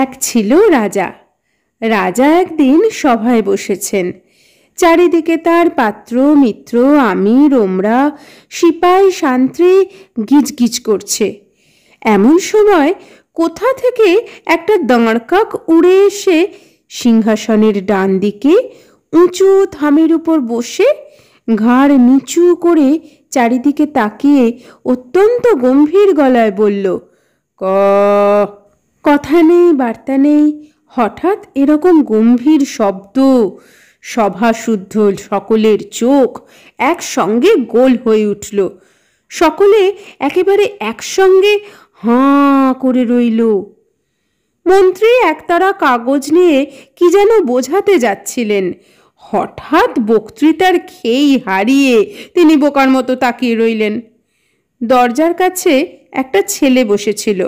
এক ছিল রাজা। রাজা একদিন সভায় বসেছেন। চারিদিকে তার পাত্র মিত্র আমির ওমরা সিপাই শান্ত্রী গিজগিজ করছে। এমন সময় কোথা থেকে একটা দাঁড়কাক উড়ে এসে সিংহাসনের ডান দিকে উঁচু থামের উপর বসে ঘাড় নিচু করে চারিদিকে তাকিয়ে অত্যন্ত গম্ভীর গলায় বলল, ক। কথা নেই বার্তা নেই, হঠাৎ এরকম গম্ভীর শব্দ, সভাশুদ্ধ সকলের চোখ একসঙ্গে গোল হয়ে উঠল। সকলে একেবারে একসঙ্গে হাঁ করে রইল। মন্ত্রী একতারা কাগজ নিয়ে কি যেন বোঝাতে যাচ্ছিলেন। হঠাৎ বক্তৃতার খেই হারিয়ে তিনি বোকার মতো তাকিয়ে রইলেন। দরজার কাছে একটা ছেলে বসেছিল।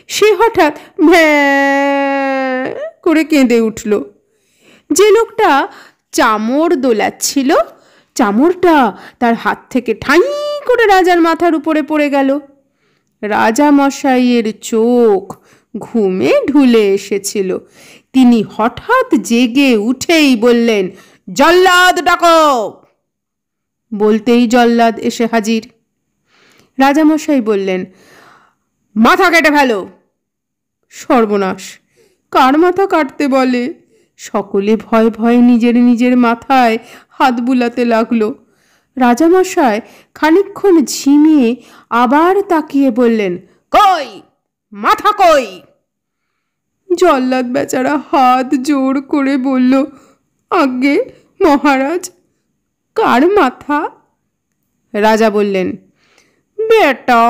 সে হঠাৎ ভ্যাঁ করে কেঁদে উঠল। যে লোকটা চামর দোলাচ্ছিল, চামরটা তার হাত থেকে ঠাঁই করে রাজার মাথার উপরে পড়ে গেল। রাজা মশাইয়ের চোখ ঘুমে ঢুলে এসেছিল। তিনি হঠাৎ জেগে উঠেই বললেন, জল্লাদ ডাকো। বলতেই জল্লাদ এসে হাজির। রাজামশাই বললেন, মাথা কেটে ফেলো। সর্বনাশ, কার মাথা কাটতে বলে? সকলে ভয়ে ভয়ে নিজের নিজের মাথায় হাত বুলাতে লাগলো। রাজামশাই খানিকক্ষণ ঝিমিয়ে আবার তাকিয়ে বললেন, কই মাথা কই? জল্লাদ বেচারা হাত জোর করে বলল, আজ্ঞে মহারাজ, কার মাথা? রাজা বললেন, বেটা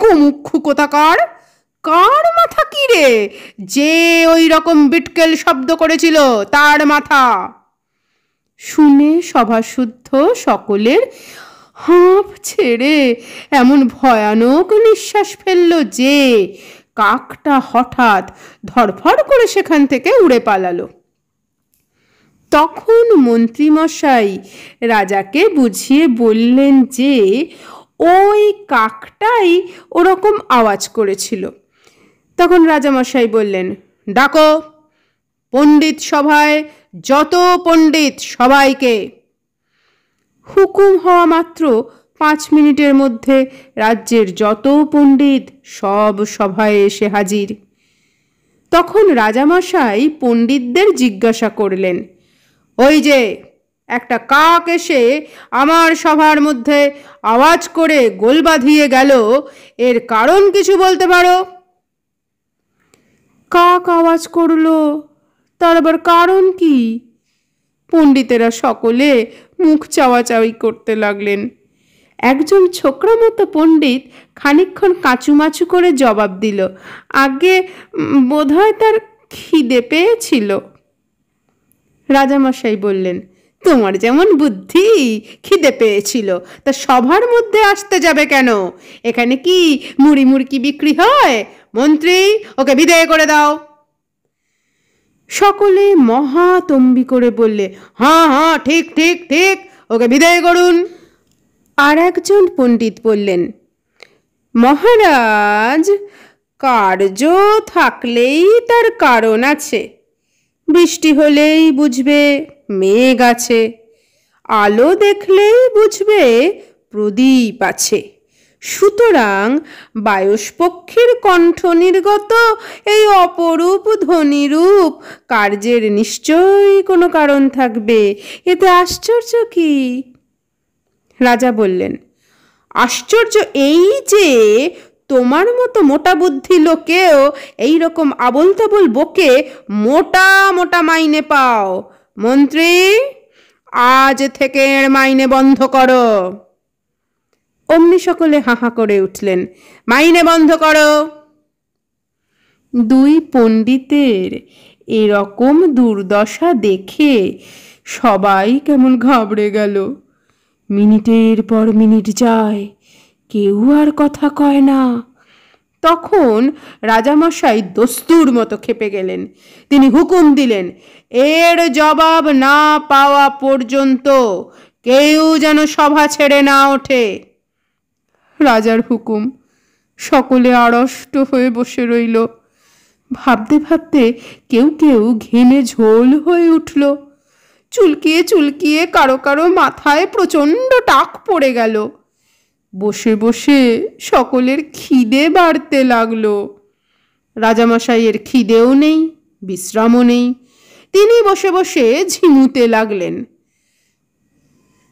গোমুক্ষু কোথাকার, কার মাথা কি রে? যে ওই রকম বিটকেল শব্দ করেছিল তার মাথা। শুনে সভাশুদ্ধ সকলের হাঁপ ছেড়ে এমন ভয়ানক নিঃশ্বাস ফেলল যে কাকটা হঠাৎ ধরফর করে সেখান থেকে উড়ে পালালো। তখন মন্ত্রীমশাই রাজাকে বুঝিয়ে বললেন যে ওই কাকটাই ওরকম আওয়াজ করেছিল। তখন রাজামশাই বললেন, ডাকো পণ্ডিত সভায় যত পণ্ডিত সবাইকে। হুকুম হওয়া মাত্র 5 মিনিটের মধ্যে রাজ্যের যত পণ্ডিত সব সভায় এসে হাজির। তখন রাজামশাই পণ্ডিতদের জিজ্ঞাসা করলেন, ওই যে একটা কাক এসে আমার সভার মধ্যে আওয়াজ করে গোল বাঁধিয়ে গেল, এর কারণ কিছু বলতে পারো? কাক আওয়াজ করলো, তার আবার কারণ কি? পণ্ডিতেরা সকলে মুখ চাওয়াচাওয়ি করতে লাগলেন। একজন ছোকরা মতো পণ্ডিত খানিকক্ষণ কাঁচুমাচু করে জবাব দিল, আগে বোধহয় তার খিদে পেয়েছিল। রাজামশাই বললেন, তোমার যেমন বুদ্ধি, খিদে পেয়েছিল তা সভার মধ্যে আসতে যাবে কেন? এখানে কি মুড়ি মুড়কি বিক্রি হয়? মন্ত্রী, ওকে বিদায় করে দাও। সকলে মহাতম্বি করে বললে, হ্যাঁ হ্যাঁ, ঠিক ঠিক ঠিক, ওকে বিদায় করুন। আর একজন পণ্ডিত বললেন, মহারাজ, কার্য থাকলেই তার কারণ আছে। বৃষ্টি হলেই বুঝবে মেঘ আছে, আলো দেখলেই বুঝবে প্রদীপ আছে। সুতরাং বায়ুষ্পক্ষীর কণ্ঠ নির্গত এই অপরূপ ধ্বনিরূপ কার্যের নিশ্চয়ই কোনো কারণ থাকবে, এতে আশ্চর্য কি? রাজা বললেন, আশ্চর্য এই যে তোমার মতো মোটা বুদ্ধি লোকেও এই রকম আবোল তাবোল বকে মোটা মোটা মাইনে পাও। মন্ত্রী, আজ থেকে এর মাইনে বন্ধ করো। অমনি সকলে হাহা করে উঠলেন, মাইনে বন্ধ করো। দুই পণ্ডিতের এরকম দুর্দশা দেখে সবাই কেমন ঘাবড়ে গেল। মিনিটের পর মিনিট যায়, কেউ আর কথা কয় না। তখন রাজামশাই দস্তুর মতো খেপে গেলেন। তিনি হুকুম দিলেন, এর জবাব না পাওয়া পর্যন্ত কেউ যেন সভা ছেড়ে না ওঠে। রাজার হুকুম। সকলে আড়ষ্ট হয়ে বসে রইল। ভাবতে ভাবতে কেউ কেউ ঘেমে ঝোল হয়ে উঠল। চুলকিয়ে চুলকিয়ে কারো কারো মাথায় প্রচণ্ড টাক পড়ে গেল। বসে বসে সকলের খিদে বাড়তে লাগলো। রাজামশাইয়ের খিদেও নেই, বিশ্রামও নেই। তিনি বসে বসে ঝিমুতে লাগলেন।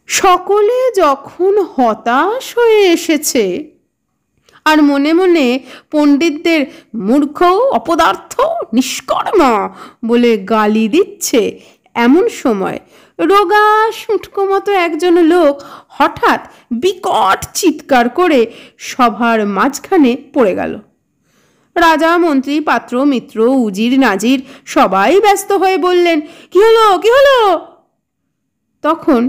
সকলে যখন হতাশ হয়ে এসেছে আর মনে মনে পণ্ডিতদের মূর্খ, অপদার্থ, নিষ্কর্মা বলে গালি দিচ্ছে, এমন সময় রোগা শুঁটকো মতো একজন লোক হঠাৎ বিকট চিৎকার করে সভার মাঝখানে পড়ে গেল। রাজা, মন্ত্রী, পাত্র, মিত্র, উজির, নাজির সবাই ব্যস্ত হয়ে বললেন, কি হলো, কি হলো? তখন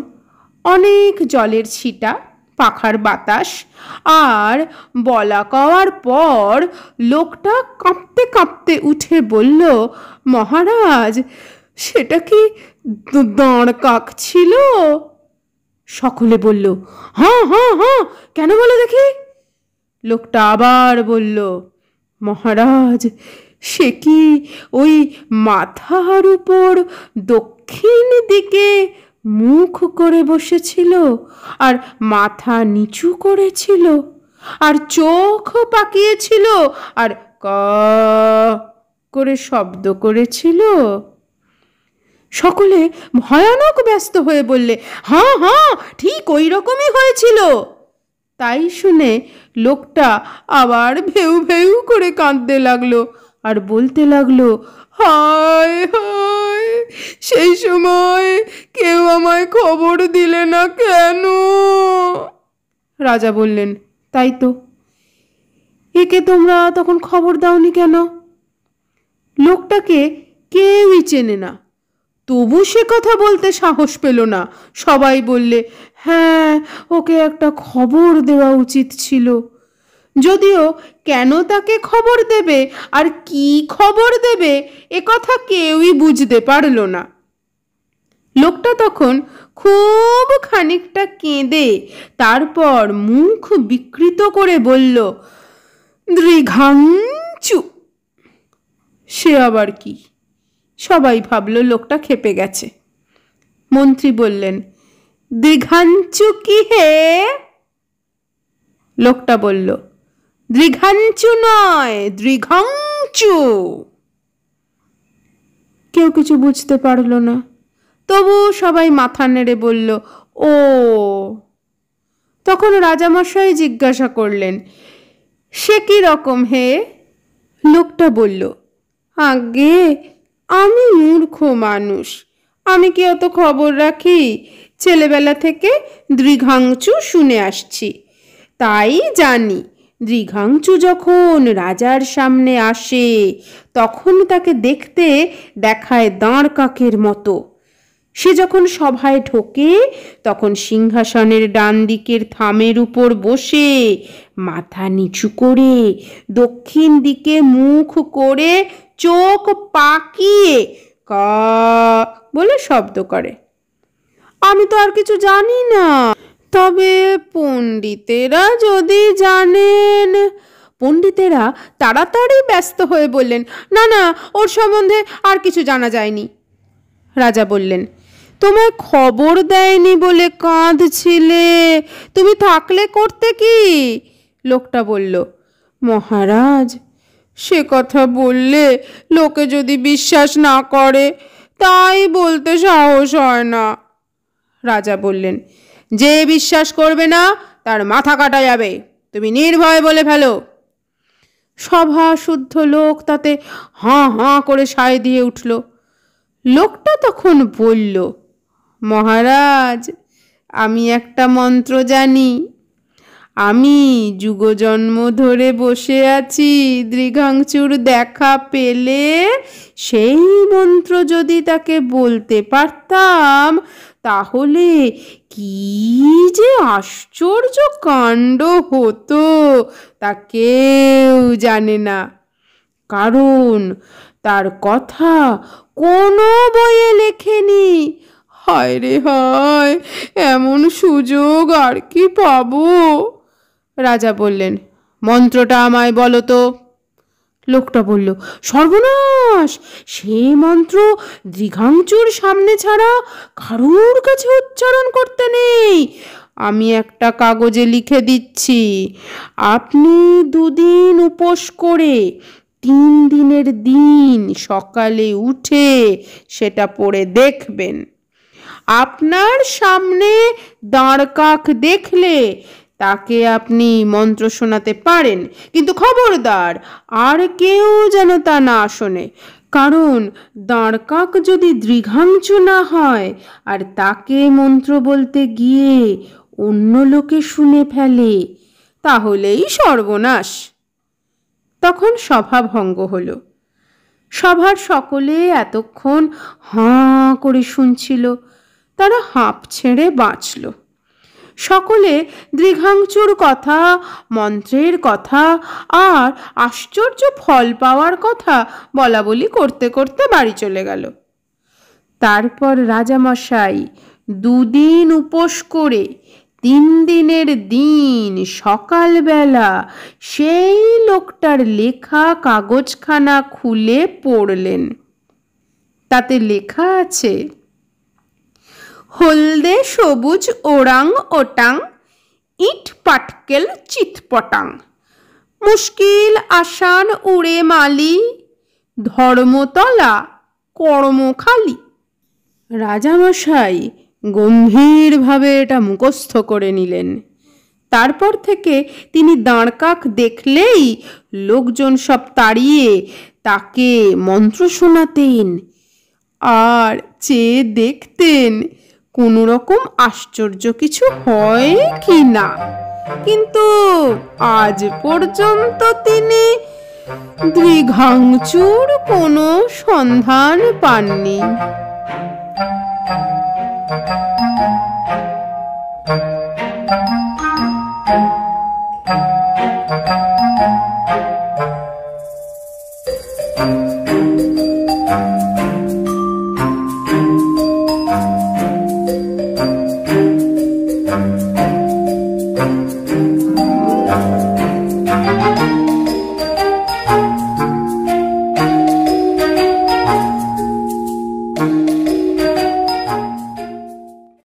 অনেক জলের ছিটা, পাখার বাতাস আর বলা কওয়ার পর লোকটা কাঁপতে কাঁপতে উঠে বলল, মহারাজ, সেটা কি দাঁড় কাক ছিল? সকলে বলল, হ্যাঁ হ্যাঁ হ্যাঁ, কেন বলো দেখি? লোকটা আবার বলল, মহারাজ, সে কি ওই মাথার উপর দক্ষিণ দিকে মুখ করে বসেছিল আর মাথা নিচু করেছিল আর চোখ পাকিয়েছিল আর ক করে শব্দ করেছিল? সকলে ভয়ানক ব্যস্ত হয়ে বললে, হ্যাঁ হ্যাঁ, ঠিক ওই রকমই হয়েছিল। তাই শুনে লোকটা আবার ভেউ ভেউ করে কাঁদতে লাগলো আর বলতে লাগলো, হায় হায়, সেই সময় কেউ আমায় খবর দিলে না কেন? রাজা বললেন, তাই তো, একে তোমরা তখন খবর দাওনি কেন? লোকটাকে কেউই চেনে না, তবু সে কথা বলতে সাহস পেল না। সবাই বললে, হ্যাঁ, ওকে একটা খবর দেওয়া উচিত ছিল। যদিও কেন তাকে খবর দেবে আর কি খবর দেবে এ কথা কেউই বুঝতে পারল না। লোকটা তখন খুব খানিকটা কেঁদে তারপর মুখ বিকৃত করে বলল, দৃঘাঞ্চু। সে আবার কি? সবাই ভাবল লোকটা খেপে গেছে। মন্ত্রী বললেন, দৃঘাঞ্চু কি হে? লোকটা বলল, দৃঘাঞ্চু নয়, দৃঘাঞ্চু। কেউ কিছু বুঝতে পারল না, তবু সবাই মাথা নেড়ে বলল, ও। তখন রাজামশাই জিজ্ঞাসা করলেন, সে কি রকম হে? লোকটা বলল, আগে আমি মূর্খ মানুষ, আমি কি অত খবর রাখি? ছেলেবেলা থেকে দৃঘাঞ্চু শুনে আসছি, তাই জানি দৃঘাঞ্চু যখন রাজার সামনে আসে তখন তাকে দেখতে দেখায় দাঁড় কাকের মতো। সে যখন সভায় ঢোকে তখন সিংহাসনের ডান দিকের থামের উপর বসে মাথা নিচু করে দক্ষিণ দিকে মুখ করে চোখ পাকিয়ে কা বলে শব্দ করে। আমি তো আর কিছু জানি না, তবে পণ্ডিতেরা যদি জানেন। পণ্ডিতেরা তাড়াতাড়ি ব্যস্ত হয়ে বললেন, না না, ওর সম্বন্ধে আর কিছু জানা যায়নি। রাজা বললেন, তোমায় খবর দেয়নি বলে কাঁদছিলে, তুমি থাকলে করতে কি? লোকটা বলল, মহারাজ, সে কথা বললে লোকে যদি বিশ্বাস না করে তাই বলতে সাহস হয় না। রাজা বললেন, যে বিশ্বাস করবে না তার মাথা কাটা যাবে, তুমি নির্ভয় বলে ফেলো। সভা শুদ্ধ লোক তাতে হাঁ হাঁ করে সায় দিয়ে উঠল। লোকটা তখন বলল, মহারাজ, আমি একটা মন্ত্র জানি। আমি যুগজন্ম ধরে বসে আছি, দৃঘাঞ্চুর দেখা পেলে সেই মন্ত্র যদি তাকে বলতে পারতাম তাহলে কি যে আশ্চর্য কাণ্ড হতো তা কেউ জানে না, কারণ তার কথা কোনো বইয়ে লেখেনি। হায় রে হায়, এমন সুযোগ আর কি পাবো? রাজা বললেন, মন্ত্রটা আমায় বলো তো। লোকটা বলল, সর্বনাশ, সে মন্ত্র দৃঘাংচুর সামনে ছাড়া কারুর কাছে উচ্চারণ করতে নেই। আমি একটা কাগজে লিখে দিচ্ছি, আপনি 2 দিন উপোস করে 3 দিনের দিন সকালে উঠে সেটা পড়ে দেখবেন। আপনার সামনে দাঁড় কাক দেখলে তাকে আপনি মন্ত্র শোনাতে পারেন, কিন্তু খবরদার আর কেউ যেন তা না শোনে, কারণ দাঁড় কাক যদি দৃঘাংচু না হয় আর তাকে মন্ত্র বলতে গিয়ে অন্য লোকে শুনে ফেলে, তাহলেই সর্বনাশ। তখন সভা ভঙ্গ হলো। সভার সকলে এতক্ষণ হাঁ করে শুনছিল, তারা হাঁপ ছেড়ে বাঁচল। সকলে দৃঘাংচুর কথা, মন্ত্রের কথা আর আশ্চর্য ফল পাওয়ার কথা বলা বলি করতে করতে বাড়ি চলে গেল। তারপর রাজামশাই 2 দিন উপোস করে 3 দিনের দিন সকালবেলা সেই লোকটার লেখা কাগজখানা খুলে পড়লেন। তাতে লেখা আছে, হলদে সবুজ ওরাং ওটাং, ইট পাটকেল চিৎপটাং, মুশকিল আসান উড়ে মালি, ধর্মতলা কর্মখালি। রাজামশাই গম্ভীরভাবে এটা মুখস্থ করে নিলেন। তারপর থেকে তিনি দাঁড় কাক দেখলেই লোকজন সব তাড়িয়ে তাকে মন্ত্র শোনাতেন আর চেয়ে দেখতেন কোনো রকম আশ্চর্য কিছু হয় কি না। কিন্তু আজ পর্যন্ত তিনি দৃঘাংচুর কোনো সন্ধান পাননি।